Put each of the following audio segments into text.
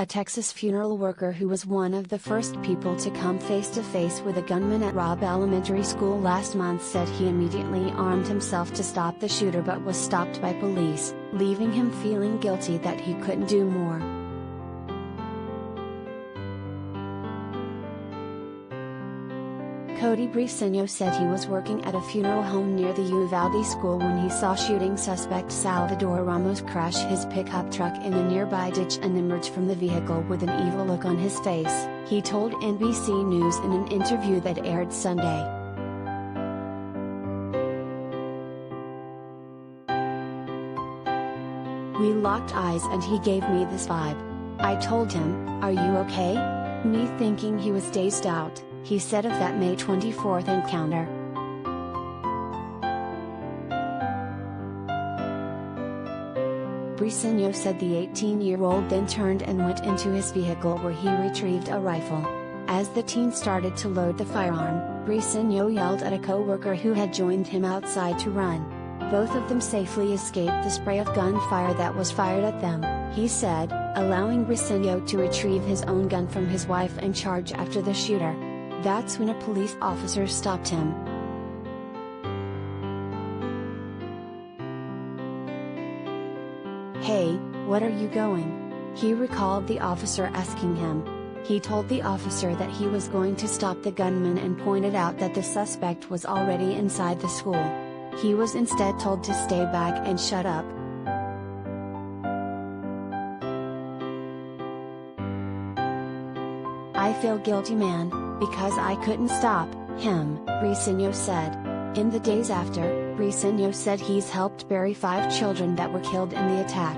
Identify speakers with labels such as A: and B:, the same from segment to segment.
A: a Texas funeral worker who was one of the first people to come face to face with a gunman at Robb Elementary School last month, said he immediately armed himself to stop the shooter but was stopped by police, leaving him feeling guilty that he couldn't do more. Cody Briceño said he was working at a funeral home near the Uvalde school when he saw shooting suspect Salvador Ramos crash his pickup truck in a nearby ditch and emerge from the vehicle with an evil look on his face, he told NBC News in an interview that aired Sunday. "We locked eyes and he gave me this vibe. I told him, 'Are you okay?' Me thinking he was dazed out," he said of that May 24 encounter. Briceño said the 18-year-old then turned and went into his vehicle where he retrieved a rifle. As the teen started to load the firearm, Briceño yelled at a co-worker who had joined him outside to run. Both of them safely escaped the spray of gunfire that was fired at them, he said, allowing Briceño to retrieve his own gun from his wife and charge after the shooter. That's when a police officer stopped him. "Hey, what are you going?" he recalled the officer asking him. He told the officer that he was going to stop the gunman and pointed out that the suspect was already inside the school. He was instead told to stay back and shut up. "I feel guilty, man, because I couldn't stop him," Briceño said. In the days after, Briceño said he's helped bury 5 children that were killed in the attack.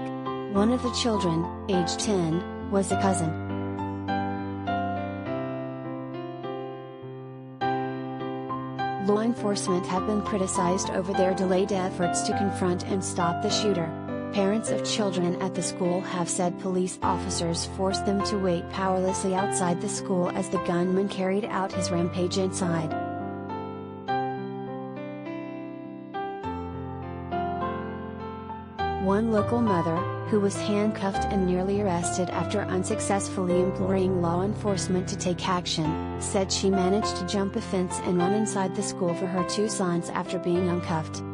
A: One of the children, age 10, was a cousin. Law enforcement have been criticized over their delayed efforts to confront and stop the shooter. Parents of children at the school have said police officers forced them to wait powerlessly outside the school as the gunman carried out his rampage inside. One local mother, who was handcuffed and nearly arrested after unsuccessfully imploring law enforcement to take action, said she managed to jump a fence and run inside the school for her 2 sons after being uncuffed.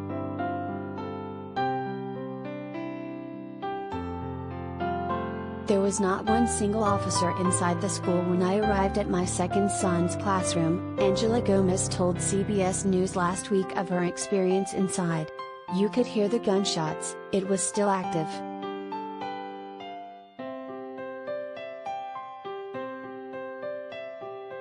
A: "There was not one single officer inside the school when I arrived at my second son's classroom," Angela Gomez told CBS News last week of her experience inside. "You could hear the gunshots, it was still active."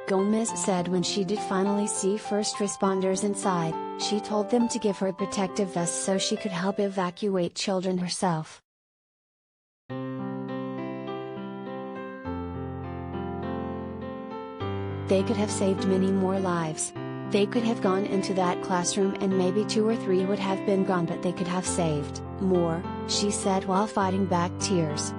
A: Gomez said when she did finally see first responders inside, she told them to give her a protective vest so she could help evacuate children herself. "They could have saved many more lives. They could have gone into that classroom and maybe 2 or 3 would have been gone, but they could have saved more," she said while fighting back tears.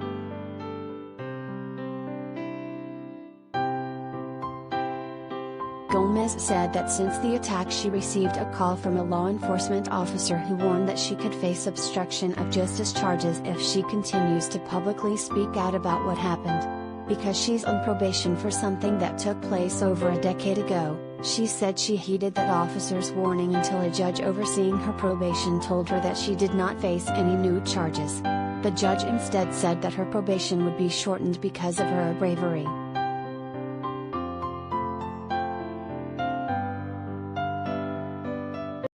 A: Gomez said that since the attack she received a call from a law enforcement officer who warned that she could face obstruction of justice charges if she continues to publicly speak out about what happened. Because she's on probation for something that took place over a decade ago, she said she heeded that officer's warning until a judge overseeing her probation told her that she did not face any new charges. The judge instead said that her probation would be shortened because of her bravery.